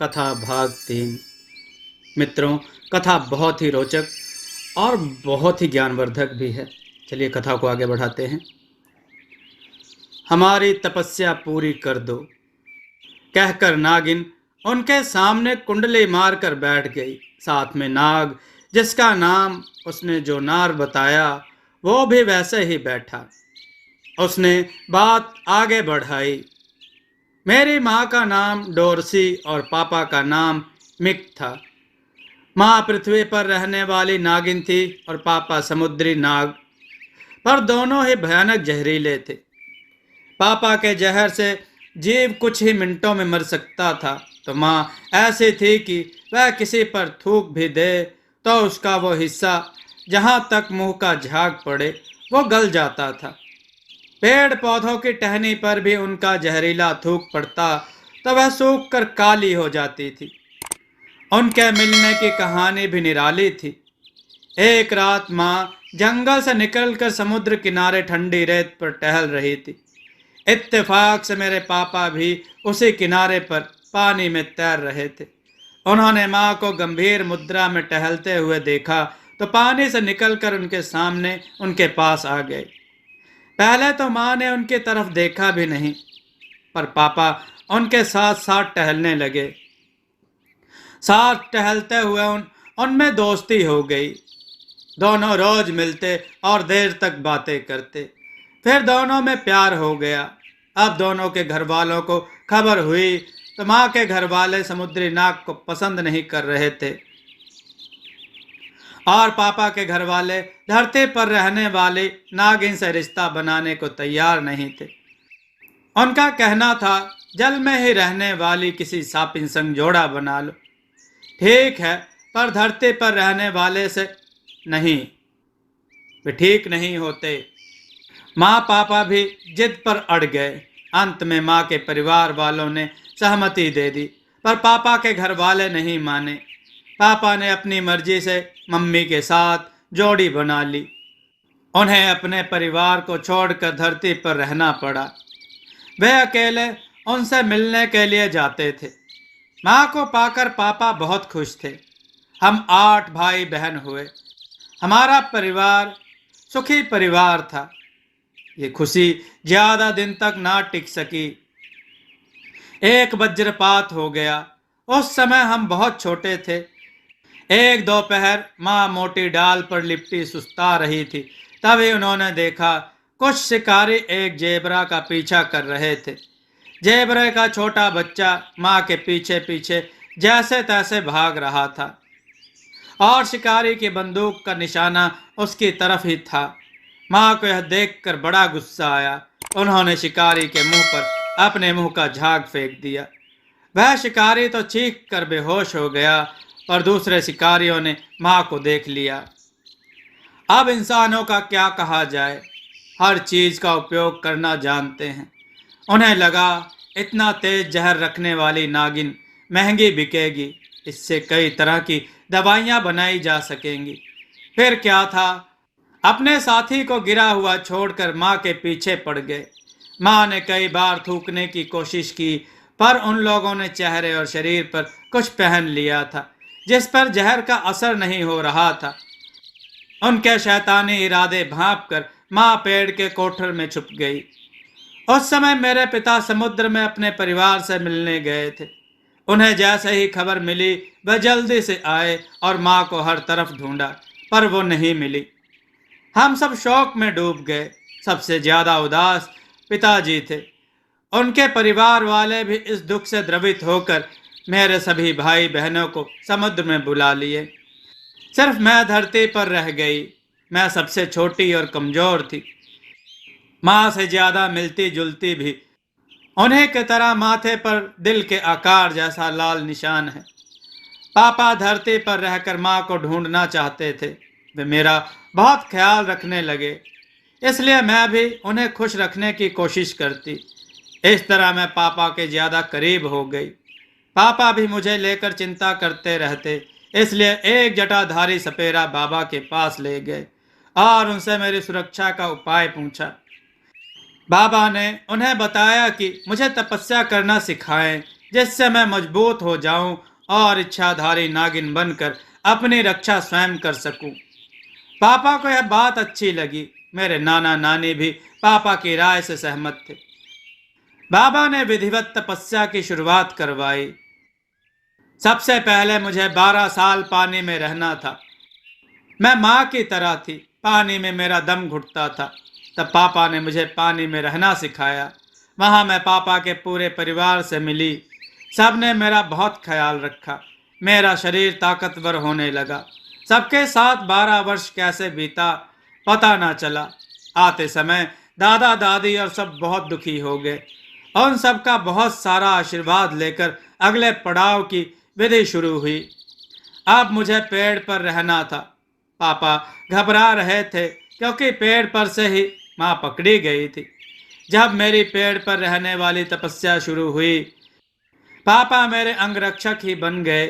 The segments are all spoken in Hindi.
कथा भाग 3। मित्रों, कथा बहुत ही रोचक और बहुत ही ज्ञानवर्धक भी है। चलिए कथा को आगे बढ़ाते हैं। हमारी तपस्या पूरी कर दो, कहकर नागिन उनके सामने कुंडली मारकर बैठ गई। साथ में नाग, जिसका नाम उसने जो नार बताया, वो भी वैसे ही बैठा। उसने बात आगे बढ़ाई। मेरी माँ का नाम डोरसी और पापा का नाम मिक था। माँ पृथ्वी पर रहने वाली नागिन थी और पापा समुद्री नाग, पर दोनों ही भयानक जहरीले थे। पापा के जहर से जीव कुछ ही मिनटों में मर सकता था, तो माँ ऐसी थी कि वह किसी पर थूक भी दे तो उसका वो हिस्सा जहाँ तक मुंह का झाग पड़े वो गल जाता था। पेड़ पौधों की टहनी पर भी उनका जहरीला थूक पड़ता तो वह सूख कर काली हो जाती थी। उनके मिलने की कहानी भी निराली थी। एक रात माँ जंगल से निकलकर समुद्र किनारे ठंडी रेत पर टहल रही थी। इत्तेफाक से मेरे पापा भी उसी किनारे पर पानी में तैर रहे थे। उन्होंने माँ को गंभीर मुद्रा में टहलते हुए देखा तो पानी से निकलकर उनके सामने उनके पास आ गए। पहले तो माँ ने उनकी तरफ देखा भी नहीं, पर पापा उनके साथ साथ टहलने लगे। साथ टहलते हुए उनमें दोस्ती हो गई। दोनों रोज मिलते और देर तक बातें करते। फिर दोनों में प्यार हो गया। अब दोनों के घर वालों को खबर हुई तो माँ के घर वाले समुद्री नाग को पसंद नहीं कर रहे थे और पापा के घर वाले धरती पर रहने वाली नागिन से रिश्ता बनाने को तैयार नहीं थे। उनका कहना था, जल में ही रहने वाली किसी सापिन संग जोड़ा बना लो। ठीक है, पर धरती पर रहने वाले से नहीं, वे ठीक नहीं होते। माँ पापा भी जिद पर अड़ गए। अंत में माँ के परिवार वालों ने सहमति दे दी, पर पापा के घर वाले नहीं माने। पापा ने अपनी मर्जी से मम्मी के साथ जोड़ी बना ली। उन्हें अपने परिवार को छोड़कर धरती पर रहना पड़ा। वे अकेले उनसे मिलने के लिए जाते थे। माँ को पाकर पापा बहुत खुश थे। हम 8 भाई बहन हुए। हमारा परिवार सुखी परिवार था। ये खुशी ज्यादा दिन तक ना टिक सकी। एक वज्रपात हो गया। उस समय हम बहुत छोटे थे। एक दोपहर माँ मोटी डाल पर लिपटी सुस्ता रही थी। तभी उन्होंने देखा कुछ शिकारी एक जेबरा का पीछा कर रहे थे। जेबरे का छोटा बच्चा माँ के पीछे पीछे जैसे तैसे भाग रहा था और शिकारी की बंदूक का निशाना उसकी तरफ ही था। माँ को यह देखकर बड़ा गुस्सा आया। उन्होंने शिकारी के मुंह पर अपने मुंह का झाग फेंक दिया। वह शिकारी तो चीख कर बेहोश हो गया, पर दूसरे शिकारियों ने माँ को देख लिया। अब इंसानों का क्या कहा जाए, हर चीज का उपयोग करना जानते हैं। उन्हें लगा इतना तेज जहर रखने वाली नागिन महंगी बिकेगी, इससे कई तरह की दवाइयाँ बनाई जा सकेंगी। फिर क्या था, अपने साथी को गिरा हुआ छोड़कर माँ के पीछे पड़ गए। माँ ने कई बार थूकने की कोशिश की, पर उन लोगों ने चेहरे और शरीर पर कुछ पहन लिया था जिस पर जहर का असर नहीं हो रहा था। उनके शैतानी इरादे भांप कर माँ पेड़ के कोठर में छुप गई। उस समय मेरे पिता समुद्र में अपने परिवार से मिलने गए थे। उन्हें जैसे ही खबर मिली वह जल्दी से आए और माँ को हर तरफ ढूंढा, पर वो नहीं मिली। हम सब शौक में डूब गए। सबसे ज्यादा उदास पिताजी थे। उनके परिवार वाले भी इस दुख से द्रवित होकर मेरे सभी भाई बहनों को समुद्र में बुला लिए। सिर्फ मैं धरती पर रह गई। मैं सबसे छोटी और कमजोर थी, माँ से ज्यादा मिलती जुलती भी। उन्हीं की तरह माथे पर दिल के आकार जैसा लाल निशान है। पापा धरती पर रहकर माँ को ढूंढना चाहते थे। वे मेरा बहुत ख्याल रखने लगे, इसलिए मैं भी उन्हें खुश रखने की कोशिश करती। इस तरह मैं पापा के ज़्यादा करीब हो गई। पापा भी मुझे लेकर चिंता करते रहते, इसलिए एक जटाधारी सपेरा बाबा के पास ले गए और उनसे मेरी सुरक्षा का उपाय पूछा। बाबा ने उन्हें बताया कि मुझे तपस्या करना सिखाएं, जिससे मैं मजबूत हो जाऊं और इच्छाधारी नागिन बनकर अपनी रक्षा स्वयं कर सकूं। पापा को यह बात अच्छी लगी। मेरे नाना नानी भी पापा की राय से सहमत थे। बाबा ने विधिवत तपस्या की शुरुआत करवाई। सबसे पहले मुझे 12 साल पानी में रहना था। मैं माँ की तरह थी, पानी में मेरा दम घुटता था। तब पापा ने मुझे पानी में रहना सिखाया। वहाँ मैं पापा के पूरे परिवार से मिली। सब ने मेरा बहुत ख्याल रखा। मेरा शरीर ताकतवर होने लगा। सबके साथ 12 वर्ष कैसे बीता पता ना चला। आते समय दादा दादी और सब बहुत दुखी हो गए। उन सबका बहुत सारा आशीर्वाद लेकर अगले पड़ाव की विधि शुरू हुई। अब मुझे पेड़ पर रहना था। पापा घबरा रहे थे क्योंकि पेड़ पर से ही माँ पकड़ी गई थी। जब मेरी पेड़ पर रहने वाली तपस्या शुरू हुई, पापा मेरे अंगरक्षक ही बन गए।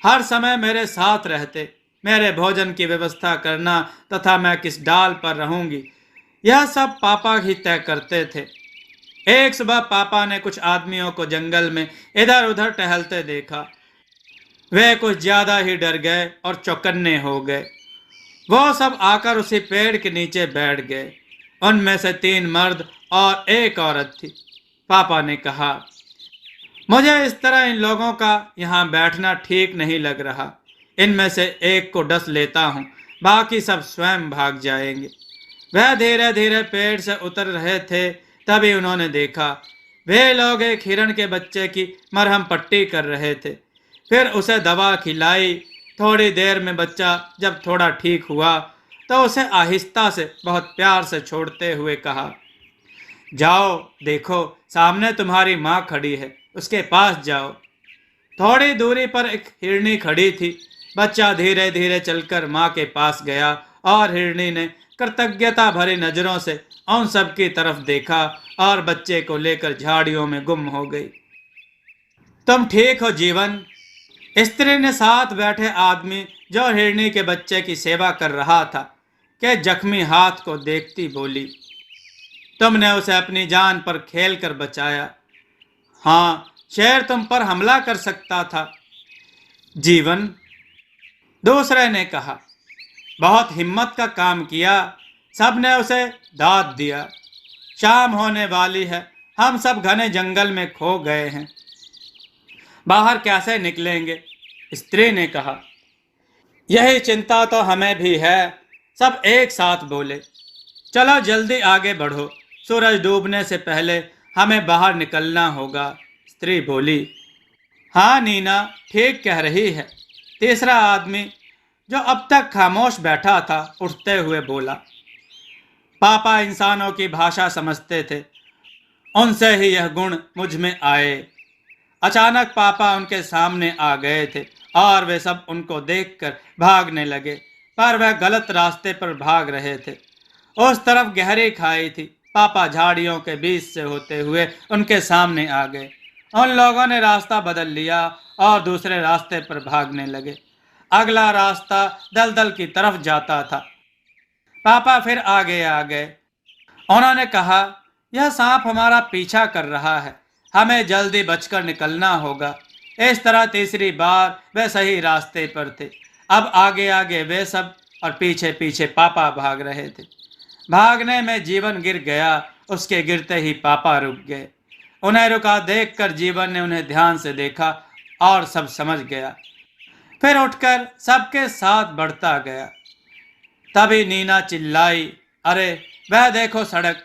हर समय मेरे साथ रहते, मेरे भोजन की व्यवस्था करना तथा मैं किस डाल पर रहूंगी, यह सब पापा ही तय करते थे। एक सुबह पापा ने कुछ आदमियों को जंगल में इधर उधर टहलते देखा। वे कुछ ज्यादा ही डर गए और चौकन्ने हो गए। वो सब आकर उसी पेड़ के नीचे बैठ गए। उनमें से 3 मर्द और एक औरत थी। पापा ने कहा, मुझे इस तरह इन लोगों का यहाँ बैठना ठीक नहीं लग रहा। इनमें से एक को डस लेता हूँ, बाकी सब स्वयं भाग जाएंगे। वह धीरे धीरे पेड़ से उतर रहे थे, तभी उन्होंने देखा वे लोग एक हिरण के बच्चे की मरहम पट्टी कर रहे थे। फिर उसे दवा खिलाई। थोड़ी देर में बच्चा जब थोड़ा ठीक हुआ तो उसे आहिस्ता से बहुत प्यार से छोड़ते हुए कहा, जाओ देखो, सामने तुम्हारी माँ खड़ी है, उसके पास जाओ। थोड़ी दूरी पर एक हिरनी खड़ी थी। बच्चा धीरे धीरे चलकर माँ के पास गया और हिरनी ने कृतज्ञता भरी नजरों से उन सब की तरफ देखा और बच्चे को लेकर झाड़ियों में गुम हो गई। तुम ठीक हो जीवन? स्त्री ने साथ बैठे आदमी जो हिरनी के बच्चे की सेवा कर रहा था के जख्मी हाथ को देखती बोली, तुमने उसे अपनी जान पर खेल कर बचाया। हाँ, शेर तुम पर हमला कर सकता था जीवन, दूसरे ने कहा। बहुत हिम्मत का काम किया। सब ने उसे दाद दिया। शाम होने वाली है, हम सब घने जंगल में खो गए हैं। बाहर कैसे निकलेंगे? स्त्री ने कहा। यही चिंता तो हमें भी है, सब एक साथ बोले। चलो जल्दी आगे बढ़ो, सूरज डूबने से पहले हमें बाहर निकलना होगा, स्त्री बोली। हाँ नीना ठीक कह रही है, तीसरा आदमी जो अब तक खामोश बैठा था उठते हुए बोला। पापा इंसानों की भाषा समझते थे, उनसे ही यह गुण मुझ में आए। अचानक पापा उनके सामने आ गए थे और वे सब उनको देखकर भागने लगे, पर वह गलत रास्ते पर भाग रहे थे। उस तरफ गहरी खाई थी। पापा झाड़ियों के बीच से होते हुए उनके सामने आ गए। उन लोगों ने रास्ता बदल लिया और दूसरे रास्ते पर भागने लगे। अगला रास्ता दलदल की तरफ जाता था। पापा फिर आगे आ गए। उन्होंने कहा, यह सांप हमारा पीछा कर रहा है, हमें जल्दी बचकर निकलना होगा। इस तरह तीसरी बार वे सही रास्ते पर थे। अब आगे आगे वे सब और पीछे पीछे पापा भाग रहे थे। भागने में जीवन गिर गया। उसके गिरते ही पापा रुक गए। उन्हें रुका देखकर जीवन ने उन्हें ध्यान से देखा और सब समझ गया। फिर उठकर सबके साथ बढ़ता गया। तभी नीना चिल्लाई, अरे वह देखो सड़क।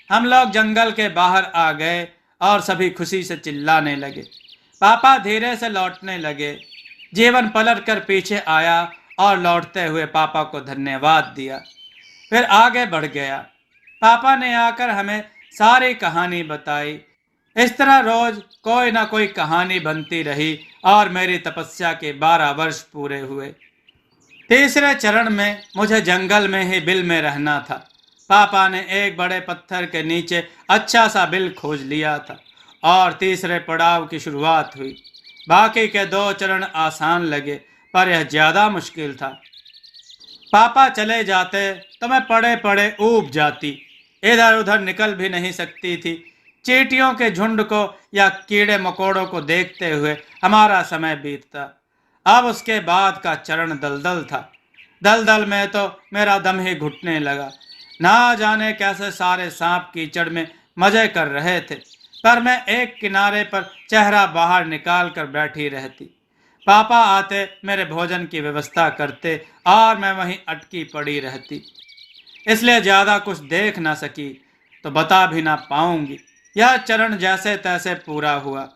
हम लोग जंगल के बाहर आ गए और सभी खुशी से चिल्लाने लगे। पापा धीरे से लौटने लगे। जीवन पलट कर पीछे आया और लौटते हुए पापा को धन्यवाद दिया। फिर आगे बढ़ गया। पापा ने आकर हमें सारी कहानी बताई। इस तरह रोज कोई ना कोई कहानी बनती रही और मेरी तपस्या के 12 वर्ष पूरे हुए। तीसरे चरण में मुझे जंगल में ही बिल में रहना था। पापा ने एक बड़े पत्थर के नीचे अच्छा सा बिल खोज लिया था और तीसरे पड़ाव की शुरुआत हुई। बाकी के 2 चरण आसान लगे, पर यह ज्यादा मुश्किल था। पापा चले जाते तो मैं पड़े पड़े ऊब जाती, इधर उधर निकल भी नहीं सकती थी। चींटियों के झुंड को या कीड़े मकोड़ों को देखते हुए हमारा समय बीतता। अब उसके बाद का चरण दलदल था। दलदल में तो मेरा दम ही घुटने लगा। ना जाने कैसे सारे सांप कीचड़ में मजे कर रहे थे, पर मैं एक किनारे पर चेहरा बाहर निकाल कर बैठी रहती। पापा आते, मेरे भोजन की व्यवस्था करते और मैं वहीं अटकी पड़ी रहती। इसलिए ज्यादा कुछ देख ना सकी तो बता भी ना पाऊंगी। यह चरण जैसे तैसे पूरा हुआ।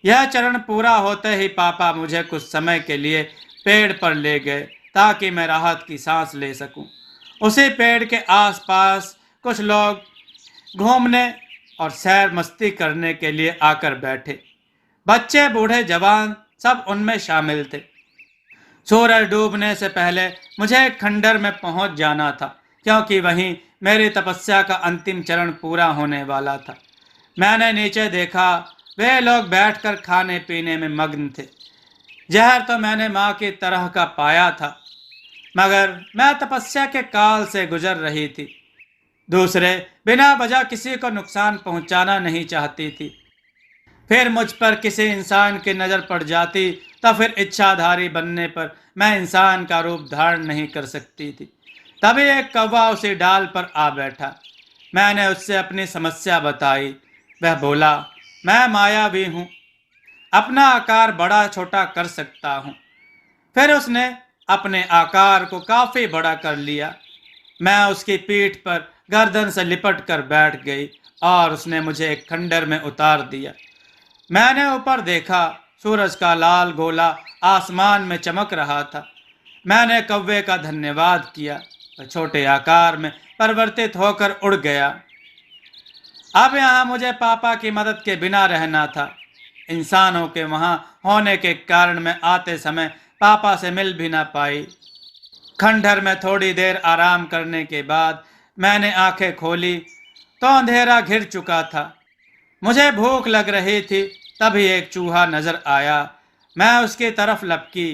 यह चरण पूरा होते ही पापा मुझे कुछ समय के लिए पेड़ पर ले गए ताकि मैं राहत की सांस ले सकूं। उसी पेड़ के आसपास कुछ लोग घूमने और सैर मस्ती करने के लिए आकर बैठे। बच्चे बूढ़े जवान सब उनमें शामिल थे। सूरज डूबने से पहले मुझे एक खंडर में पहुंच जाना था, क्योंकि वहीं मेरी तपस्या का अंतिम चरण पूरा होने वाला था। मैंने नीचे देखा, वे लोग बैठकर खाने पीने में मग्न थे। जहर तो मैंने माँ की तरह का पाया था, मगर मैं तपस्या के काल से गुजर रही थी। दूसरे बिना वजह किसी को नुकसान पहुंचाना नहीं चाहती थी। फिर मुझ पर किसी इंसान की नज़र पड़ जाती तो फिर इच्छाधारी बनने पर मैं इंसान का रूप धारण नहीं कर सकती थी। तभी एक कौवा उसी डाल पर आ बैठा। मैंने उससे अपनी समस्या बताई। वह बोला, मैं मायावी हूँ, अपना आकार बड़ा छोटा कर सकता हूँ। फिर उसने अपने आकार को काफ़ी बड़ा कर लिया। मैं उसकी पीठ पर गर्दन से लिपट कर बैठ गई और उसने मुझे एक खंडर में उतार दिया। मैंने ऊपर देखा, सूरज का लाल गोला आसमान में चमक रहा था। मैंने कौवे का धन्यवाद किया। वह छोटे आकार में परिवर्तित होकर उड़ गया। अब यहाँ मुझे पापा की मदद के बिना रहना था। इंसानों के वहाँ होने के कारण मैं आते समय पापा से मिल भी ना पाई। खंडहर में थोड़ी देर आराम करने के बाद मैंने आंखें खोली तो अंधेरा घिर चुका था। मुझे भूख लग रही थी। तभी एक चूहा नजर आया। मैं उसकी तरफ लपकी।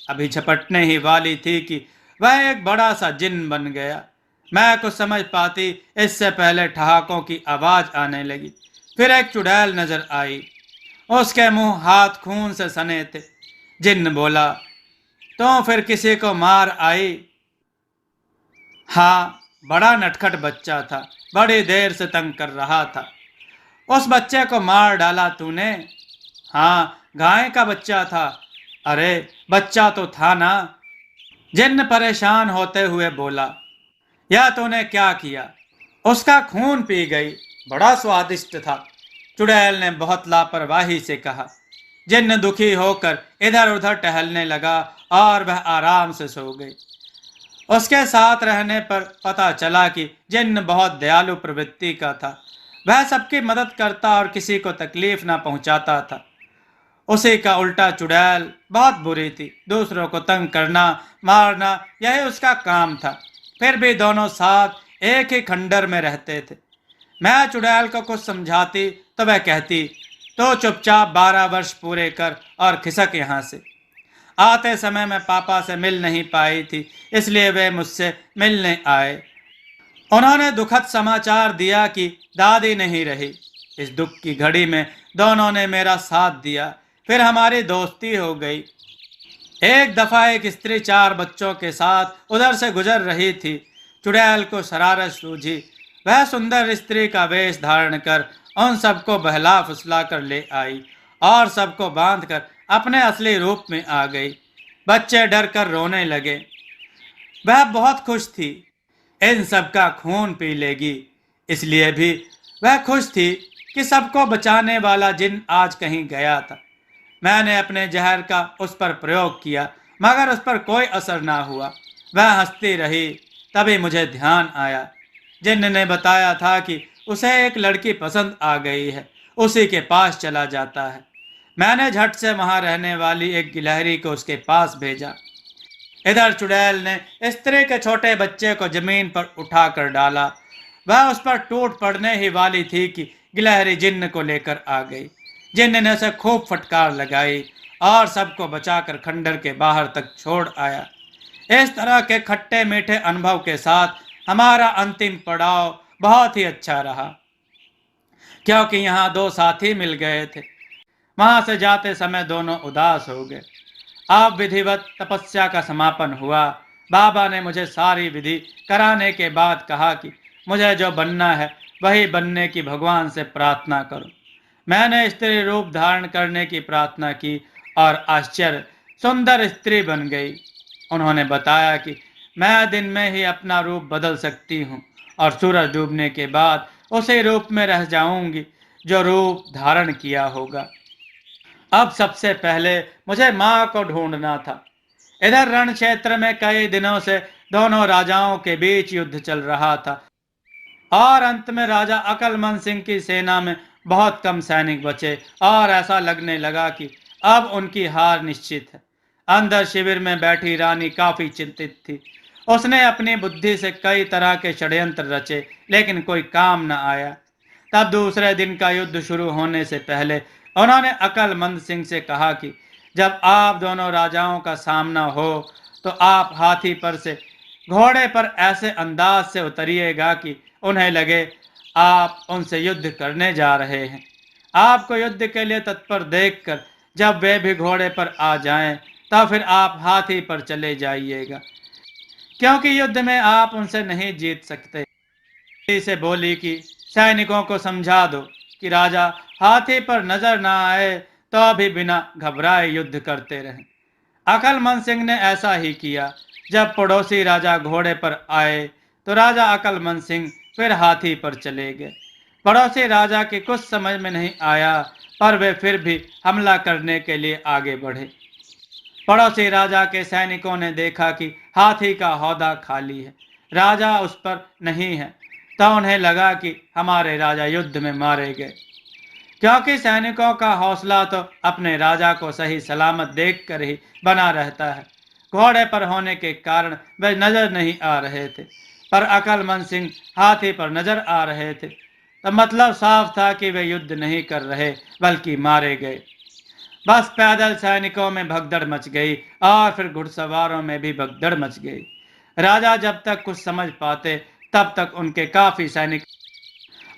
अभी झपटने ही वाली थी कि वह एक बड़ा सा जिन्न बन गया। मैं कुछ समझ पाती इससे पहले ठहाकों की आवाज आने लगी। फिर एक चुड़ैल नजर आई। उसके मुंह हाथ खून से सने थे। जिन्न बोला, तो फिर किसी को मार आई? हाँ, बड़ा नटखट बच्चा था, बड़ी देर से तंग कर रहा था। उस बच्चे को मार डाला तूने? हाँ, गाय का बच्चा था। अरे, बच्चा तो था ना। जिन्न परेशान होते हुए बोला, यह तूने क्या किया? उसका खून पी गई, बड़ा स्वादिष्ट था, चुड़ैल ने बहुत लापरवाही से कहा। जिन्न दुखी होकर इधर उधर टहलने लगा और वह आराम से सो गई। उसके साथ रहने पर पता चला कि जिन्न बहुत दयालु प्रवृत्ति का था। वह सबकी मदद करता और किसी को तकलीफ ना पहुंचाता था। उसी का उल्टा चुड़ैल बहुत बुरी थी। दूसरों को तंग करना, मारना, यही उसका काम था। फिर भी दोनों साथ एक ही खंडर में रहते थे। मैं चुड़ैल को कुछ समझाती तो वह कहती, तो चुपचाप 12 वर्ष पूरे कर और खिसक यहाँ से। आते समय मैं पापा से मिल नहीं पाई थी, इसलिए वे मुझसे मिलने आए। उन्होंने दुखद समाचार दिया कि दादी नहीं रही। इस दुख की घड़ी में दोनों ने मेरा साथ दिया। फिर हमारी दोस्ती हो गई। एक दफा एक स्त्री 4 बच्चों के साथ उधर से गुजर रही थी। चुड़ैल को शरारत सूझी। वह सुंदर स्त्री का वेश धारण कर उन सबको बहला फुसला कर ले आई और सबको बांधकर अपने असली रूप में आ गई। बच्चे डर कर रोने लगे। वह बहुत खुश थी, इन सब का खून पी लेगी। इसलिए भी वह खुश थी कि सबको बचाने वाला जिन आज कहीं गया था। मैंने अपने जहर का उस पर प्रयोग किया, मगर उस पर कोई असर ना हुआ। वह हंसती रही। तभी मुझे ध्यान आया, जिन्न ने बताया था कि उसे एक लड़की पसंद आ गई है, उसी के पास चला जाता है। मैंने झट से वहां रहने वाली एक गिलहरी को उसके पास भेजा। इधर चुड़ैल ने स्त्री के छोटे बच्चे को जमीन पर उठा कर डाला। वह उस पर टूट पड़ने ही वाली थी कि गिलहरी जिन्न को लेकर आ गई। जिन्न ने उसे खूब फटकार लगाई और सबको बचाकर खंडर के बाहर तक छोड़ आया। इस तरह के खट्टे मीठे अनुभव के साथ हमारा अंतिम पड़ाव बहुत ही अच्छा रहा। क्योंकि यहाँ दो साथी मिल गए थे। वहां से जाते समय दोनों उदास हो गए। अब विधिवत तपस्या का समापन हुआ। बाबा ने मुझे सारी विधि कराने के बाद कहा कि मुझे जो बनना है वही बनने की भगवान से प्रार्थना करो। मैंने स्त्री रूप धारण करने की प्रार्थना की और आश्चर्य सुंदर स्त्री बन गई। उन्होंने बताया कि मैं दिन में ही अपना रूप बदल सकती हूँ और सूरज डूबने के बाद उसी रूप में रह जाऊंगी जो रूप धारण किया होगा। अब सबसे पहले मुझे माँ को ढूंढना था। इधर रण क्षेत्र में कई दिनों से दोनों राजाओं के बीच युद्ध चल रहा था और अंत में राजा अकलमंद सिंह की सेना में बहुत कम सैनिक बचे और ऐसा लगने लगा कि अब उनकी हार निश्चित है। अंदर शिविर में बैठी रानी काफी चिंतित थी। उसने अपनी बुद्धि से कई तरह के षड्यंत्र रचे, लेकिन कोई काम न आया। तब दूसरे दिन का युद्ध शुरू होने से पहले उन्होंने अकलमंद सिंह से कहा कि जब आप दोनों राजाओं का सामना हो तो आप हाथी पर से घोड़े पर ऐसे अंदाज से उतरिएगा कि उन्हें लगे आप उनसे युद्ध करने जा रहे हैं। आपको युद्ध के लिए तत्पर देखकर जब वे भी घोड़े पर आ जाएं, तब फिर आप हाथी पर चले जाइएगा, क्योंकि युद्ध में आप उनसे नहीं जीत सकते। से बोली कि सैनिकों को समझा दो कि राजा हाथी पर नजर ना आए तो भी बिना घबराए युद्ध करते रहें। अकलमंद सिंह ने ऐसा ही किया। जब पड़ोसी राजा घोड़े पर आए तो राजा अकलमंद सिंह फिर हाथी पर चले गए। पड़ोसी राजा के कुछ समझ में नहीं आया, पर वे फिर भी हमला करने के लिए आगे बढ़े। पड़ोसी राजा के सैनिकों ने देखा कि हाथी का हौदा खाली है, राजा उस पर नहीं है, तो उन्हें लगा कि हमारे राजा युद्ध में मारे गए। क्योंकि सैनिकों का हौसला तो अपने राजा को सही सलामत देखकर ही बना रहता है। घोड़े पर होने के कारण वे नजर नहीं आ रहे थे, पर अकलमंद सिंह हाथी पर नजर आ रहे थे, तो मतलब साफ था कि वे युद्ध नहीं कर रहे बल्कि मारे गए। बस पैदल सैनिकों में भगदड़ मच गई और फिर घुड़सवारों में भी भगदड़ मच गई। राजा जब तक कुछ समझ पाते तब तक उनके काफी सैनिक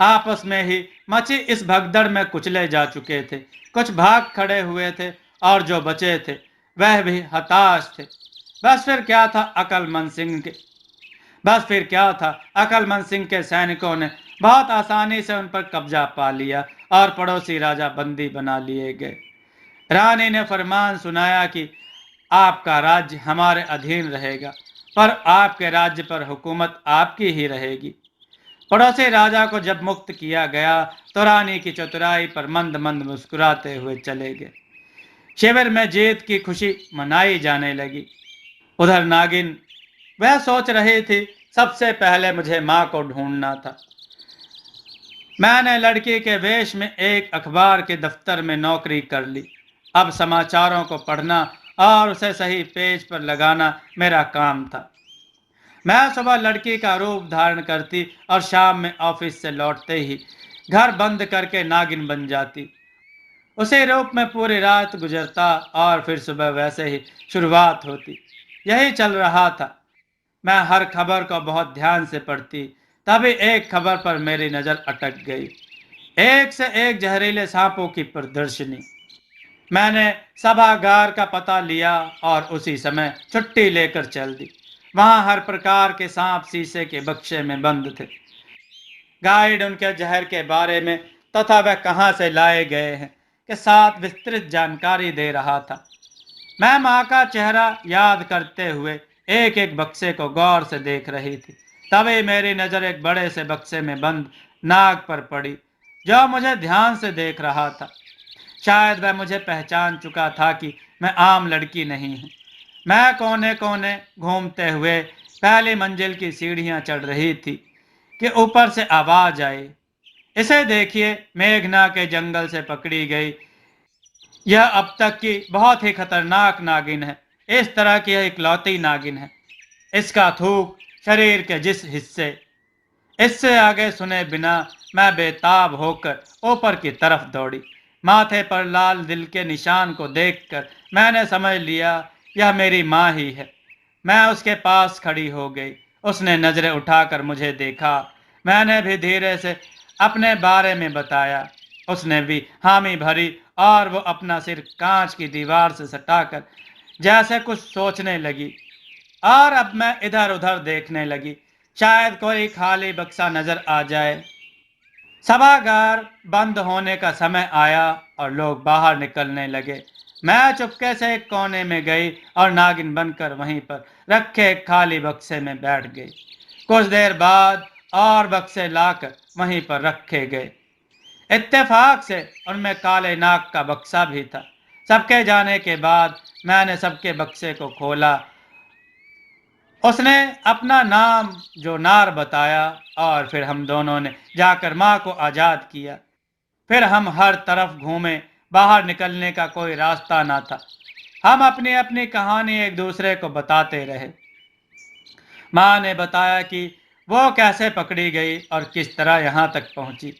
आपस में ही मची इस भगदड़ में कुचले जा चुके थे। कुछ भाग खड़े हुए थे और जो बचे थे वह भी हताश थे। बस फिर क्या था अकलमंद सिंह के बस फिर क्या था अकलमंद सिंह के सैनिकों ने बहुत आसानी से उन पर कब्जा पा लिया और पड़ोसी राजा बंदी बना लिए गए। रानी ने फरमान सुनाया कि आपका राज्य हमारे अधीन रहेगा, पर आपके राज्य पर हुकूमत आपकी ही रहेगी। पड़ोसी राजा को जब मुक्त किया गया तो रानी की चतुराई पर मंद मंद मुस्कुराते हुए चले गए। शिविर में जीत की खुशी मनाई जाने लगी। उधर नागिन वह सोच रही थी, सबसे पहले मुझे माँ को ढूंढना था। मैंने लड़की के वेश में एक अखबार के दफ्तर में नौकरी कर ली। अब समाचारों को पढ़ना और उसे सही पेज पर लगाना मेरा काम था। मैं सुबह लड़की का रूप धारण करती और शाम में ऑफिस से लौटते ही घर बंद करके नागिन बन जाती। उसी रूप में पूरी रात गुजरता और फिर सुबह वैसे ही शुरुआत होती। यही चल रहा था। मैं हर खबर को बहुत ध्यान से पढ़ती, तभी एक खबर पर मेरी नज़र अटक गई। एक से एक जहरीले सांपों की प्रदर्शनी। मैंने सभागार का पता लिया और उसी समय छुट्टी लेकर चल दी। वहां हर प्रकार के सांप शीशे के बक्से में बंद थे। गाइड उनके जहर के बारे में तथा वह कहाँ से लाए गए हैं के साथ विस्तृत जानकारी दे रहा था। मैं माँ का चेहरा याद करते हुए एक एक बक्से को गौर से देख रही थी। तभी मेरी नज़र एक बड़े से बक्से में बंद नाग पर पड़ी, जो मुझे ध्यान से देख रहा था। शायद वह मुझे पहचान चुका था कि मैं आम लड़की नहीं हूँ। मैं कोने कोने घूमते हुए पहली मंजिल की सीढ़ियाँ चढ़ रही थी कि ऊपर से आवाज आई, इसे देखिए, मेघना के जंगल से पकड़ी गई यह अब तक की बहुत ही खतरनाक नागिन है। इस तरह की यह इकलौती नागिन है। इसका थूक शरीर के जिस हिस्से इससे आगे सुने बिना मैं बेताब होकर ऊपर की तरफ दौड़ी। माथे पर लाल दिल के निशान को देखकर मैंने समझ लिया यह मेरी माँ ही है। मैं उसके पास खड़ी हो गई। उसने नजरें उठाकर मुझे देखा। मैंने भी धीरे से अपने बारे में बताया। उसने भी हामी भरी और वो अपना सिर कांच की दीवार से सटाकर जैसे कुछ सोचने लगी। और अब मैं इधर उधर देखने लगी, शायद कोई खाली बक्सा नजर आ जाए। सभागार बंद होने का समय आया और लोग बाहर निकलने लगे। मैं चुपके से एक कोने में गई और नागिन बनकर वहीं पर रखे एक खाली बक्से में बैठ गई। कुछ देर बाद और बक्से लाकर वहीं पर रखे गए। इत्तेफाक से उनमें काले नाग का बक्सा भी था। सबके जाने के बाद मैंने सबके बक्से को खोला। उसने अपना नाम जो नार बताया और फिर हम दोनों ने जाकर माँ को आज़ाद किया। फिर हम हर तरफ घूमे, बाहर निकलने का कोई रास्ता ना था। हम अपनी अपनी कहानी एक दूसरे को बताते रहे। माँ ने बताया कि वो कैसे पकड़ी गई और किस तरह यहाँ तक पहुँची।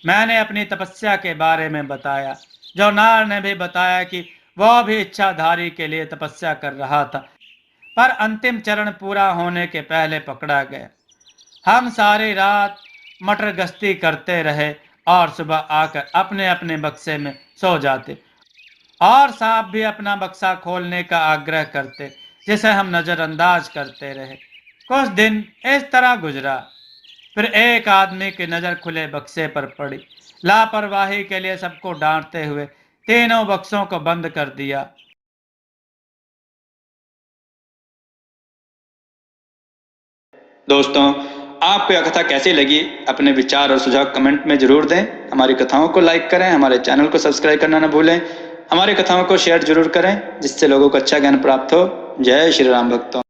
मैंने अपनी तपस्या के बारे में बताया। जो नार ने भी बताया कि वह भी इच्छाधारी के लिए तपस्या कर रहा था, पर अंतिम चरण पूरा होने के पहले पकड़ा गया। हम सारी रात मटर गश्ती करते रहे और सुबह आकर अपने अपने बक्से में सो जाते, और सांप भी अपना बक्सा खोलने का आग्रह करते, जिसे हम नज़रअंदाज करते रहे। कुछ दिन इस तरह गुजरा। फिर एक आदमी की नज़र खुले बक्से पर पड़ी। लापरवाही के लिए सबको डांटते हुए तीनों बक्सों को बंद कर दिया। दोस्तों, आपको यह कथा कैसी लगी? अपने विचार और सुझाव कमेंट में जरूर दें। हमारी कथाओं को लाइक करें, हमारे चैनल को सब्सक्राइब करना न भूलें। हमारी कथाओं को शेयर जरूर करें, जिससे लोगों को अच्छा ज्ञान प्राप्त हो। जय श्री राम भक्तों।